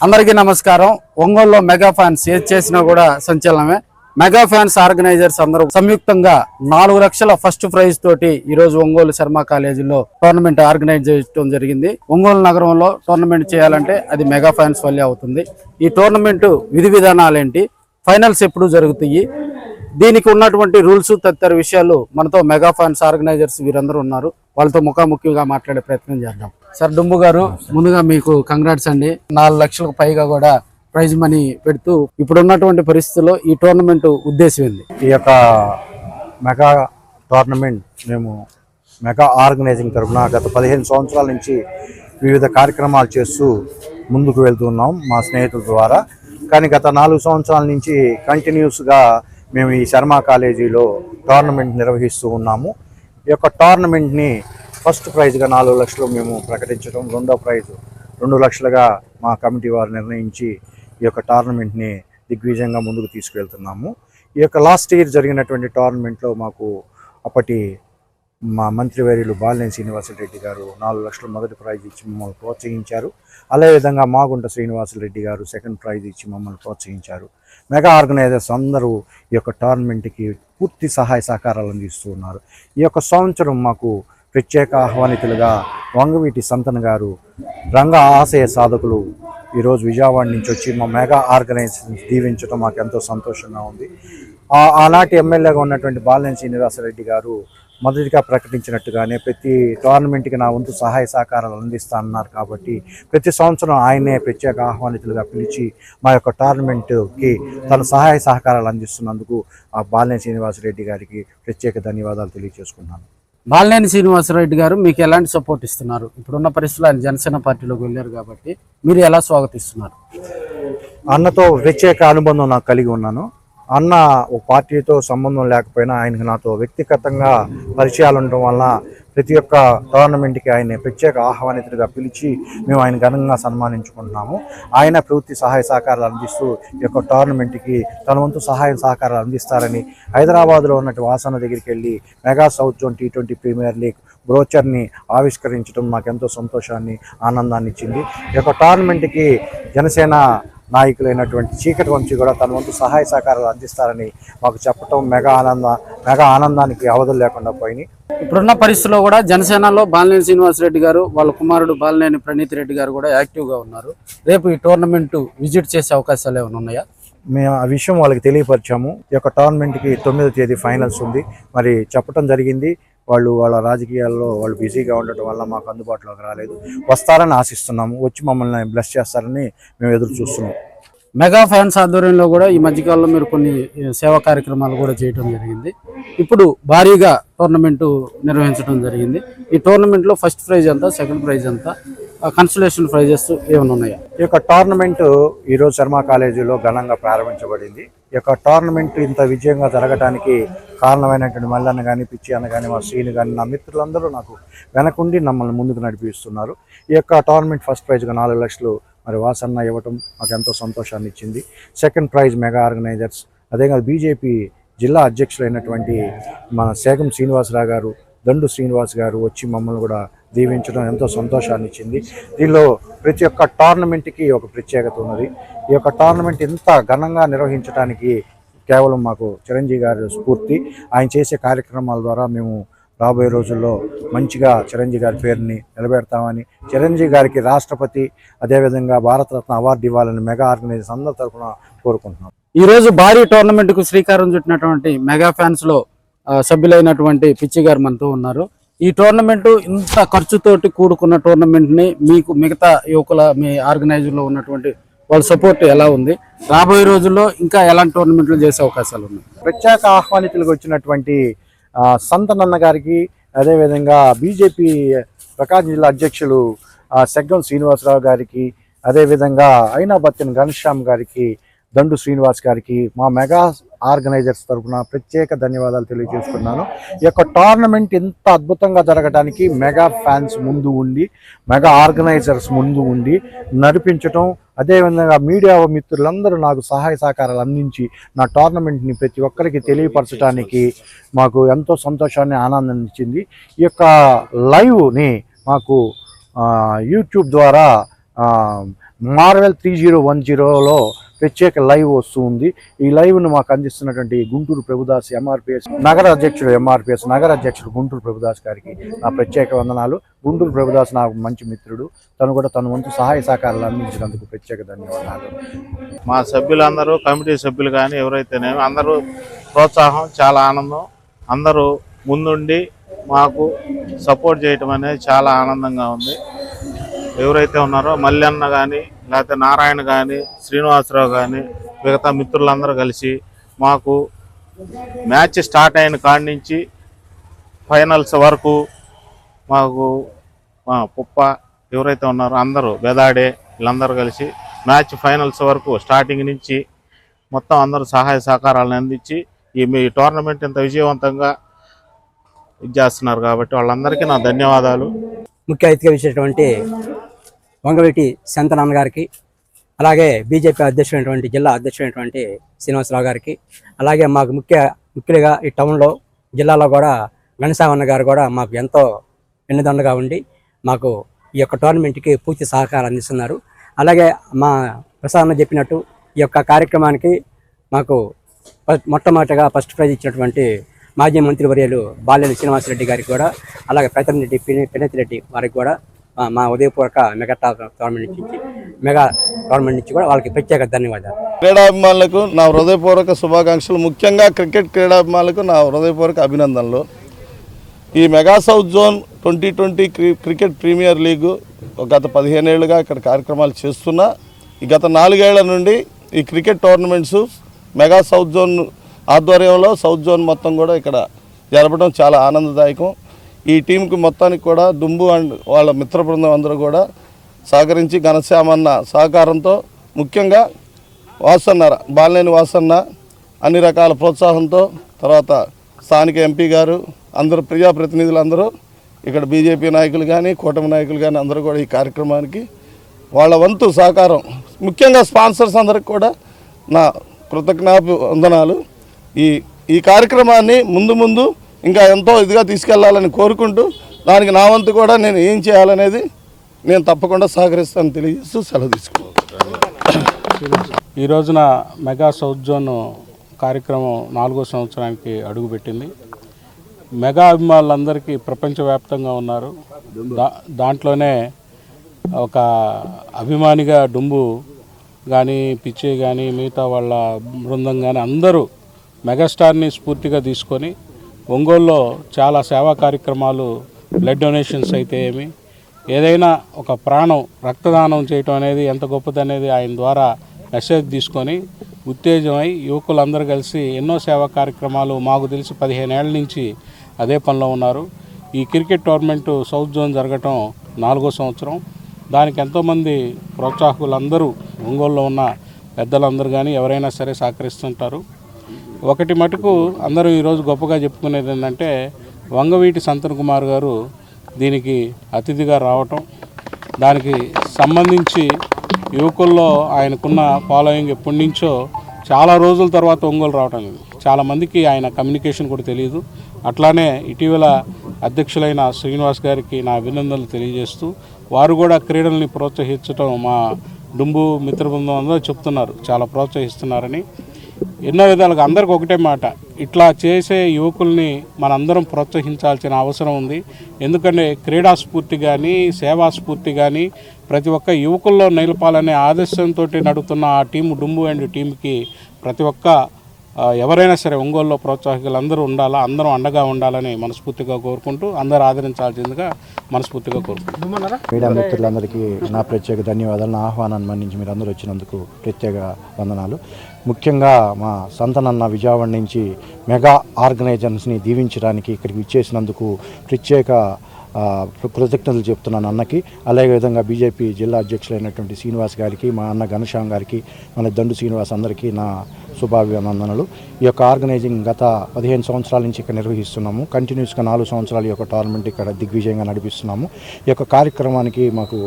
అందరికీ నమస్కారం. ఒంగోలులో మెగా ఫ్యాన్స్ ఏది చేసినా కూడా సంచలనమే. మెగా ఫ్యాన్స్ ఆర్గనైజర్స్ అందరూ సంయుక్తంగా 4 లక్షల ఫస్ట్ ప్రైజ్ తోటి ఈ రోజు ఒంగోలు శర్మ కాలేజీలో టోర్నమెంట్ ఆర్గనైజ్ చేయడం జరిగింది. ఒంగోలు నగరంలో టోర్నమెంట్ చేయాలంటే అది మెగా ఫ్యాన్స్ వల్లే అవుతుంది. ఈ టోర్నమెంట్ విధి విధానాలేంటి, ఫైనల్స్ ఎప్పుడు జరుగుతాయి, దీనికి ఉన్నటువంటి రూల్స్ తదితర విషయాలు మనతో మెగా ఫ్యాన్స్ ఆర్గనైజర్స్ వీరందరూ ఉన్నారు. వాళ్ళతో ముఖాముఖిగా మాట్లాడే ప్రయత్నం చేద్దాం. సార్ డుంబు గారు, ముందుగా మీకు కంగ్రాట్స్ అండి. 4 లక్షలకు పైగా కూడా ప్రైజ్ మనీ పెడుతూ ఇప్పుడు ఉన్నటువంటి పరిస్థితుల్లో ఈ టోర్నమెంట్ ఉద్దేశం ఏంది? ఈ యొక్క మెగా టోర్నమెంట్ మేము మెగా ఆర్గనైజింగ్ తరఫున గత 15 సంవత్సరాల నుంచి వివిధ కార్యక్రమాలు చేస్తూ ముందుకు వెళ్తున్నాం మా స్నేహితుల ద్వారా. కానీ గత 4 సంవత్సరాల నుంచి కంటిన్యూస్గా మేము ఈ శర్మ కాలేజీలో టోర్నమెంట్ నిర్వహిస్తూ ఉన్నాము. ఈ యొక్క టోర్నమెంట్ని ఫస్ట్ ప్రైజ్గా 4 లక్షలు మేము ప్రకటించడం, రెండో ప్రైజ్ 2 లక్షలుగా మా కమిటీ వారు నిర్ణయించి ఈ యొక్క టోర్నమెంట్ని దిగ్విజయంగా ముందుకు తీసుకువెళ్తున్నాము. ఈ యొక్క లాస్ట్ ఇయర్ జరిగినటువంటి టోర్నమెంట్లో మాకు అప్పటి మా మంత్రివర్యులు బాలినేని శ్రీనివాసరెడ్డి గారు 4 లక్షలు మొదటి ప్రైజ్ ఇచ్చి మమ్మల్ని ప్రోత్సహించారు. అదేవిధంగా మాగుంట శ్రీనివాసరెడ్డి గారు సెకండ్ ప్రైజ్ ఇచ్చి మమ్మల్ని ప్రోత్సహించారు. మెగా ఆర్గనైజర్స్ అందరూ ఈ యొక్క టోర్నమెంట్కి పూర్తి సహాయ సహకారాలు అందిస్తూ ఉన్నారు. ఈ యొక్క సంవత్సరం మాకు ప్రత్యేక ఆహ్వానితులుగా వంగవీటి సంతన్ గారు, రంగ ఆశయ సాధకులు ఈరోజు విజయవాడ నుంచి వచ్చి మా మెగా ఆర్గనైజేషన్ దీవించడం మాకు ఎంతో సంతోషంగా ఉంది. ఆనాటి ఎమ్మెల్యేగా ఉన్నటువంటి బాలినేని శ్రీనివాసరెడ్డి గారు మొదటిగా ప్రకటించినట్టుగానే ప్రతి టోర్నమెంట్కి నా వంతు సహాయ సహకారాలు అందిస్తా అన్నారు. కాబట్టి ప్రతి సంవత్సరం ఆయనే ప్రత్యేక ఆహ్వానితులుగా పిలిచి మా యొక్క టోర్నమెంట్కి తన సహాయ సహకారాలు అందిస్తున్నందుకు ఆ బాలినేని శ్రీనివాసరెడ్డి గారికి ప్రత్యేక ధన్యవాదాలు తెలియజేసుకున్నాను. బాలినేని శ్రీనివాసరెడ్డి గారు మీకు ఎలాంటి సపోర్ట్ ఇస్తున్నారు? ఇప్పుడున్న పరిస్థితుల్లో ఆయన జనసేన పార్టీలోకి వెళ్ళారు కాబట్టి మీరు ఎలా స్వాగతిస్తున్నారు? అన్నతో ప్రత్యేక అనుబంధం నాకు కలిగి ఉన్నాను. అన్న ఒక పార్టీతో సంబంధం లేకపోయినా ఆయనకు నాతో వ్యక్తిగతంగా పరిచయాలు ఉండటం వల్ల ప్రతి ఒక్క టోర్నమెంట్కి ఆయన ప్రత్యేక ఆహ్వానితుడిగా పిలిచి మేము ఆయన ఘనంగా సన్మానించుకుంటున్నాము. ఆయన పూర్తి సహాయ సహకారాలు అందిస్తూ ఈ యొక్క టోర్నమెంట్కి తన వంతు సహాయ సహకారాలు అందిస్తారని హైదరాబాద్లో ఉన్నట్టు వాసన దగ్గరికి వెళ్ళి mega south zone T20 premier league బ్రోచర్ని ఆవిష్కరించడం మాకెంతో సంతోషాన్ని, ఆనందాన్ని ఇచ్చింది. ఈ యొక్క టోర్నమెంట్కి జనసేన నాయకులైనటువంటి చీకటి వంశీ కూడా తన వంతు సహాయ సహకారాలు అందిస్తారని మాకు చెప్పటం మెగా ఆనందానికి అవధులు లేకుండా పోయినాయి. ఇప్పుడున్న పరిస్థితుల్లో కూడా జనసేనలో బాలినేని శ్రీనివాసరెడ్డి గారు, వాళ్ళ కుమారుడు బాలినేని ప్రణీత్ రెడ్డి గారు కూడా యాక్టివ్గా ఉన్నారు. రేపు ఈ టోర్నమెంట్ విజిట్ చేసే అవకాశాలు ఏమైనా ఉన్నాయా? మేము ఆ విషయం వాళ్ళకి తెలియపరిచాము. ఈ యొక్క టోర్నమెంట్కి 9వ తేదీ ఫైనల్స్ ఉంది. మరి చెప్పడం జరిగింది. వాళ్ళ రాజకీయాల్లో వాళ్ళు బిజీగా ఉండటం వల్ల మాకు అందుబాటులోకి రాలేదు. వస్తారని ఆశిస్తున్నాము. వచ్చి మమ్మల్ని బ్లెస్ చేస్తారని మేము ఎదురు చూస్తున్నాం. మెగా ఫ్యాన్స్ ఆధ్వర్యంలో కూడా ఈ మధ్యకాలంలో మీరు కొన్ని సేవా కార్యక్రమాలు కూడా చేయడం జరిగింది. ఇప్పుడు భారీగా టోర్నమెంట్ నిర్వహించడం జరిగింది. ఈ టోర్నమెంట్లో ఫస్ట్ ప్రైజ్ ఎంత, సెకండ్ ప్రైజ్ ఎంత, కన్సలేషన్ ప్రైజెస్ ఏమైనా ఉన్నాయా? ఈ యొక్క టోర్నమెంట్ ఈరోజు శర్మ కాలేజీలో ఘనంగా ప్రారంభించబడింది. ఈ యొక్క టోర్నమెంట్ ఇంత విజయంగా జరగడానికి కారణమైనటువంటి మల్లన్న కానీ, పిచ్చి అన్న కానీ, మా శ్రీని కానీ, నా మిత్రులందరూ నాకు వెనకుండి మమ్మల్ని ముందుకు నడిపిస్తున్నారు. ఈ యొక్క టోర్నమెంట్ ఫస్ట్ ప్రైజ్గా 4 లక్షలు మరి వాసన్న ఇవ్వటం మాకు ఎంతో సంతోషాన్ని ఇచ్చింది. సెకండ్ ప్రైజ్ మెగా ఆర్గనైజర్స్, అదేవిధంగా బీజేపీ జిల్లా అధ్యక్షులైనటువంటి మన సేగం శ్రీనివాసరావు గారు, దండు శ్రీనివాస్ గారు వచ్చి మమ్మల్ని కూడా దీవించడం ఎంతో సంతోషాన్ని ఇచ్చింది. దీనిలో ప్రతి ఒక్క టోర్నమెంట్కి ఒక ప్రత్యేకత ఉన్నది. ఈ యొక్క టోర్నమెంట్ ఇంత ఘనంగా నిర్వహించడానికి కేవలం మాకు చిరంజీవి గారి స్ఫూర్తి. ఆయన చేసే కార్యక్రమాల ద్వారా మేము రాబోయే రోజుల్లో మంచిగా చిరంజీవి గారి పేరుని నిలబెడతామని, చిరంజీవి గారికి రాష్ట్రపతి అదేవిధంగా భారతరత్న అవార్డు ఇవ్వాలని మెగా ఆర్గనైజర్స్ అందరి తరఫున కోరుకుంటున్నాం. ఈరోజు భారీ టోర్నమెంట్కు శ్రీకారం చుట్టినటువంటి మెగా ఫ్యాన్స్లో సభ్యులైనటువంటి పిచ్చి గారు మనతో ఉన్నారు. ఈ టోర్నమెంట్ ఇంత ఖర్చుతోటి కూడుకున్న టోర్నమెంట్ని మీకు మిగతా యువకుల మీ ఆర్గనైజర్లో ఉన్నటువంటి వాళ్ళ సపోర్ట్ ఎలా ఉంది? రాబోయే రోజుల్లో ఇంకా ఎలాంటి టోర్నమెంట్లు చేసే అవకాశాలు ఉన్నాయి? ప్రత్యేక ఆహ్వానితులకు వచ్చినటువంటి సంతనన్న గారికి, అదేవిధంగా బీజేపీ ప్రకాశం జిల్లా అధ్యక్షులు సెగ్గం శ్రీనివాసరావు గారికి, అదేవిధంగా అయినాబత్తిన ఘనశ్యామ్ గారికి, దండు శ్రీనివాస్ గారికి మా మెగా ఆర్గనైజర్స్ తరఫున ప్రత్యేక ధన్యవాదాలు తెలియజేస్తున్నాను. ఈ యొక్క టోర్నమెంట్ ఇంత అద్భుతంగా జరగడానికి మెగా ఫ్యాన్స్ ముందు ఉండి, మెగా ఆర్గనైజర్స్ ముందు ఉండి నడిపించటం, అదేవిధంగా మీడియా మిత్రులందరూ నాకు సహాయ సహకారాలు అందించి నా టోర్నమెంట్ని ప్రతి ఒక్కరికి తెలియపరచడానికి మాకు ఎంతో సంతోషాన్ని, ఆనందాన్ని ఇచ్చింది. ఈ యొక్క లైవ్ని మాకు యూట్యూబ్ ద్వారా మార్వెల్ 3010లో ప్రత్యేక లైవ్ వస్తూ ఉంది. ఈ లైవ్ను మాకు అందిస్తున్నటువంటి గుంటూరు ప్రభుదాస్ ఎంఆర్పిఎస్ నగర అధ్యక్షుడు గుంటూరు ప్రభుదాస్ గారికి నా ప్రత్యేక వందనాలు. గుంటూరు ప్రభుదాస్ నాకు మంచి మిత్రుడు. తను కూడా తన వంతు సహాయ సహకారాలు అందించినందుకు ప్రత్యేక ధన్యవాదాలు. మా సభ్యులందరూ, కమిటీ సభ్యులు కానీ ఎవరైతేనేమి అందరూ ప్రోత్సాహం, చాలా ఆనందం. అందరూ ముందుండి మాకు సపోర్ట్ చేయటం అనేది చాలా ఆనందంగా ఉంది. ఎవరైతే ఉన్నారో మల్లన్న కానీ, లేకపోతే నారాయణ కానీ, శ్రీనివాసరావు కానీ, మిగతా మిత్రులందరూ కలిసి మాకు మ్యాచ్ స్టార్ట్ అయిన కాడి నుంచి ఫైనల్స్ వరకు మాకు పుప్ప ఎవరైతే ఉన్నారో అందరూ, బెదాడే, వీళ్ళందరూ కలిసి మ్యాచ్ ఫైనల్స్ వరకు స్టార్టింగ్ నుంచి మొత్తం అందరూ సహాయ సహకారాలను అందించి మీ టోర్నమెంట్ ఇంత విజయవంతంగా చేస్తున్నారు కాబట్టి వాళ్ళందరికీ నా ధన్యవాదాలు. ముఖ్య అతిథిగా ఇచ్చినటువంటి వంగవీటి శాంతనాన్న గారికి, అలాగే బీజేపీ అధ్యక్షుడైనటువంటి జిల్లా అధ్యక్షుడైనటువంటి శ్రీనివాసరావు గారికి, అలాగే మాకు ముఖ్యులుగా ఈ టౌన్లో జిల్లాలో కూడా గణసామన్న గారు కూడా మాకు ఎంతో వెన్నుదండగా ఉండి మాకు ఈ యొక్క టోర్నమెంట్కి పూర్తి సహకారం అందిస్తున్నారు. అలాగే మా ప్రసాద్ చెప్పినట్టు ఈ యొక్క కార్యక్రమానికి మాకు మొట్టమొదటిగా ఫస్ట్ ప్రైజ్ ఇచ్చినటువంటి మాజీ మంత్రివర్యులు బాలినేని శ్రీనివాసరెడ్డి గారికి కూడా, అలాగే ప్రతినిధి పినతిరెడ్డి వారికి కూడా మా ఉదయపూర్వక మెగా టోర్నమెంట్ నుంచి కూడా వాళ్ళకి ప్రత్యేక ధన్యవాదాలు. క్రీడాభిమానులకు నా హృదయపూర్వక శుభాకాంక్షలు. ముఖ్యంగా క్రికెట్ క్రీడాభిమానులకు నా హృదయపూర్వక అభినందనలు. ఈ mega south zone 2020 cricket premier league గత 15 ఏళ్ళుగా ఇక్కడ కార్యక్రమాలు చేస్తున్నా. ఈ గత 4 ఏళ్ల నుండి ఈ cricket tournaments mega south zone ఆధ్వర్యంలో సౌత్ జోన్ మొత్తం కూడా ఇక్కడ జరపడం చాలా ఆనందదాయకం. ఈ టీంకి మొత్తానికి కూడా దుంబు అండ్ వాళ్ళ మిత్ర బృందం అందరూ కూడా సహకరించి ఘనశ్యామన్న సహకారంతో, ముఖ్యంగా బాలినేని వాసన్న అన్ని రకాల ప్రోత్సాహంతో, తర్వాత స్థానిక ఎంపీ గారు, అందరూ ప్రజాప్రతినిధులు అందరూ, ఇక్కడ బీజేపీ నాయకులు కానీ, కూటమి నాయకులు కానీ అందరూ కూడా ఈ కార్యక్రమానికి వాళ్ళ వంతు సహకారం, ముఖ్యంగా స్పాన్సర్స్ అందరికి కూడా నా కృతజ్ఞాభివందనాలు. ఈ కార్యక్రమాన్ని ముందు ఇంకా ఎంతో ఇదిగా తీసుకెళ్లాలని కోరుకుంటూ, దానికి నా వంతు కూడా నేను ఏం చేయాలనేది నేను తప్పకుండా సహకరిస్తాను తెలియజేస్తూ సెలవు తీసుకున్నాను. ఈ రోజున మెగా సౌత్ జోన్ కార్యక్రమం 4వ సంవత్సరానికి అడుగుపెట్టింది. మెగా అభిమానులందరికీ ప్రపంచవ్యాప్తంగా ఉన్నారు. దాంట్లోనే ఒక అభిమానిగా డుంబు కానీ, పిచ్చే కానీ, మిగతా వాళ్ళ బృందం కానీ అందరూ మెగాస్టార్ని స్ఫూర్తిగా తీసుకొని ఒంగోలులో చాలా సేవా కార్యక్రమాలు, బ్లడ్ డొనేషన్స్ అయితే ఏమి, ఏదైనా ఒక ప్రాణం రక్తదానం చేయటం అనేది ఎంత గొప్పదనేది ఆయన ద్వారా మెసేజ్ తీసుకొని ఉత్తేజమై యువకులందరూ కలిసి ఎన్నో సేవా కార్యక్రమాలు మాకు తెలిసి 15 ఏళ్ల నుంచి అదే పనిలో ఉన్నారు. ఈ క్రికెట్ టోర్నమెంటు సౌత్ జోన్ జరగటం 4వ సంవత్సరం. దానికి ఎంతోమంది ప్రోత్సాహకులందరూ ఒంగోలులో ఉన్న పెద్దలందరూ కానీ ఎవరైనా సరే సహకరిస్తుంటారు. ఒకటి మటుకు అందరూ ఈరోజు గొప్పగా చెప్పుకునేది ఏంటంటే, వంగవీటి సంతన్ కుమార్ గారు దీనికి అతిథిగా రావటం, దానికి సంబంధించి యువకుల్లో ఆయనకున్న ఫాలోయింగ్ ఎప్పటి నుంచో చాలా రోజుల తర్వాత ఒంగోలు రావటం లేదు. చాలామందికి ఆయన కమ్యూనికేషన్ కూడా తెలియదు. అట్లానే ఇటీవల అధ్యక్షులైన శ్రీనివాస్ గారికి నా అభినందనలు తెలియజేస్తూ, వారు కూడా క్రీడల్ని ప్రోత్సహించడం మా డుంబు మిత్ర బృందం అందరూ చెప్తున్నారు, చాలా ప్రోత్సహిస్తున్నారని. ఎన్నో విధాలుగా అందరికి ఒకటే మాట, ఇట్లా చేసే యువకుల్ని మనందరం ప్రోత్సహించాల్సిన అవసరం ఉంది. ఎందుకంటే క్రీడా స్ఫూర్తి కానీ, సేవా స్ఫూర్తి కానీ ప్రతి ఒక్క యువకుల్లో నిలపాలనే ఆదర్శంతో నడుపుతున్న ఆ టీము డుంబు అండ్ టీంకి ప్రతి ఒక్క ఎవరైనా సరే ఒంగోలులో ప్రోత్సాహకులు అందరూ ఉండాలా, అందరూ అండగా ఉండాలని మనస్ఫూర్తిగా కోరుకుంటూ, అందరూ ఆదరించాల్సిందిగా మనస్ఫూర్తిగా కోరుకుంటున్నాను. మీడియా మిత్రులందరికీ నా ప్రత్యేక ధన్యవాదాలు. నా ఆహ్వానాన్ని మన్నించి మీరు అందరూ వచ్చినందుకు ప్రత్యేక వందనాలు. ముఖ్యంగా మా సంతనన్న విజయవాడ నుంచి మెగా ఆర్గనైజర్స్ని దీవించడానికి ఇక్కడికి ఇచ్చేసినందుకు ప్రత్యేక కృతజ్ఞతలు చెప్తున్నాను అన్నకి. అలాగే విధంగా బీజేపీ జిల్లా అధ్యక్షులైనటువంటి శ్రీనివాస్ గారికి, మా అన్న ఘనశ్యామ్ గారికి, మన దండు శ్రీనివాస్ అందరికీ నా శుభాభినందనలు. ఈ యొక్క ఆర్గనైజింగ్ గత 15 సంవత్సరాల నుంచి ఇక్కడ నిర్వహిస్తున్నాము. కంటిన్యూస్గా 4 సంవత్సరాలు ఈ యొక్క టోర్నమెంట్ ఇక్కడ దిగ్విజయంగా నడిపిస్తున్నాము. ఈ యొక్క కార్యక్రమానికి మాకు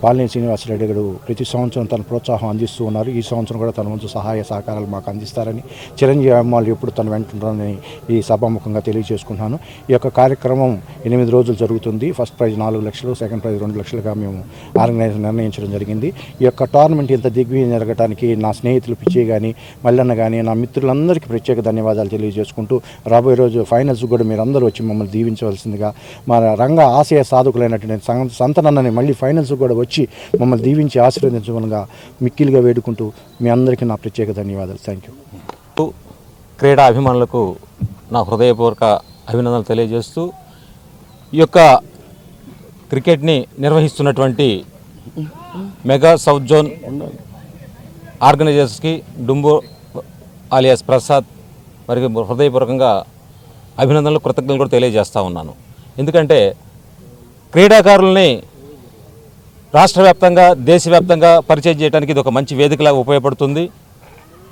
బాలినేని శ్రీనివాసరెడ్డి గారు ప్రతి సంవత్సరం తన ప్రోత్సాహం అందిస్తూ ఉన్నారు. ఈ సంవత్సరం కూడా తన వంతు సహాయ సహకారాలు మాకు అందిస్తారని, చిరంజీవి అమ్మాలు ఎప్పుడు తను వెంటుంటారని ఈ సభాముఖంగా తెలియజేసుకుంటున్నాను. ఈ యొక్క కార్యక్రమం 8 రోజులు జరుగుతుంది. ఫస్ట్ ప్రైజ్ 4 లక్షలు, సెకండ్ ప్రైజ్ 2 లక్షలుగా మేము ఆర్గనైజర్ నిర్ణయించడం జరిగింది. ఈ యొక్క టోర్నమెంట్ ఇంత దిగ్విజయం జరగడానికి నా స్నేహితులు పిచ్చి కానీ, మల్లన్న కానీ, నా మిత్రులందరికీ ప్రత్యేక ధన్యవాదాలు తెలియజేసుకుంటూ, రాబోయే రోజు ఫైనల్స్ కూడా మీరు అందరూ వచ్చి మమ్మల్ని దీవించవలసిందిగా, మా రంగ ఆశయ సాధకులైనటువంటి సంతనన్నని మళ్ళీ ఫైనల్స్ కూడా వచ్చి మమ్మల్ని దీవించి ఆశీర్వదించమనగా మిక్కిలిగా వేడుకుంటూ మీ అందరికీ నా ప్రత్యేక ధన్యవాదాలు. Thank you. క్రీడా అభిమానులకు నా హృదయపూర్వక అభినందనలు తెలియజేస్తూ, ఈ యొక్క క్రికెట్ని నిర్వహిస్తున్నటువంటి మెగా సౌత్ జోన్ ఆర్గనైజర్స్కి డుంబో ఆలియాస్ ప్రసాద్ మరి హృదయపూర్వకంగా అభినందనలు, కృతజ్ఞతలు కూడా తెలియజేస్తూ ఉన్నాను. ఎందుకంటే క్రీడాకారుల్ని రాష్ట్ర వ్యాప్తంగా, దేశవ్యాప్తంగా పరిచయం చేయడానికి ఇది ఒక మంచి వేదికలాగా ఉపయోగపడుతుంది.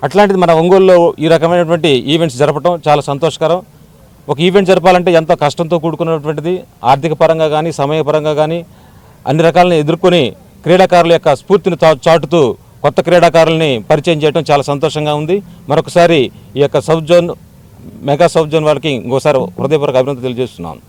అట్లాంటిది మన ఒంగోలులో ఈ రకమైనటువంటి ఈవెంట్స్ జరపడం చాలా సంతోషకరం. ఒక ఈవెంట్ జరపాలంటే ఎంతో కష్టంతో కూడుకున్నటువంటిది. ఆర్థిక పరంగా కానీ, సమయపరంగా కానీ అన్ని రకాలను ఎదుర్కొని క్రీడాకారుల యొక్క స్ఫూర్తిని చాటుతూ కొత్త క్రీడాకారుల్ని పరిచయం చేయడం చాలా సంతోషంగా ఉంది. మరొకసారి ఈ యొక్క south zone, mega south zone వాళ్ళకి ఇంకోసారి హృదయపూర్వక అభినందనలు తెలియజేస్తున్నాను.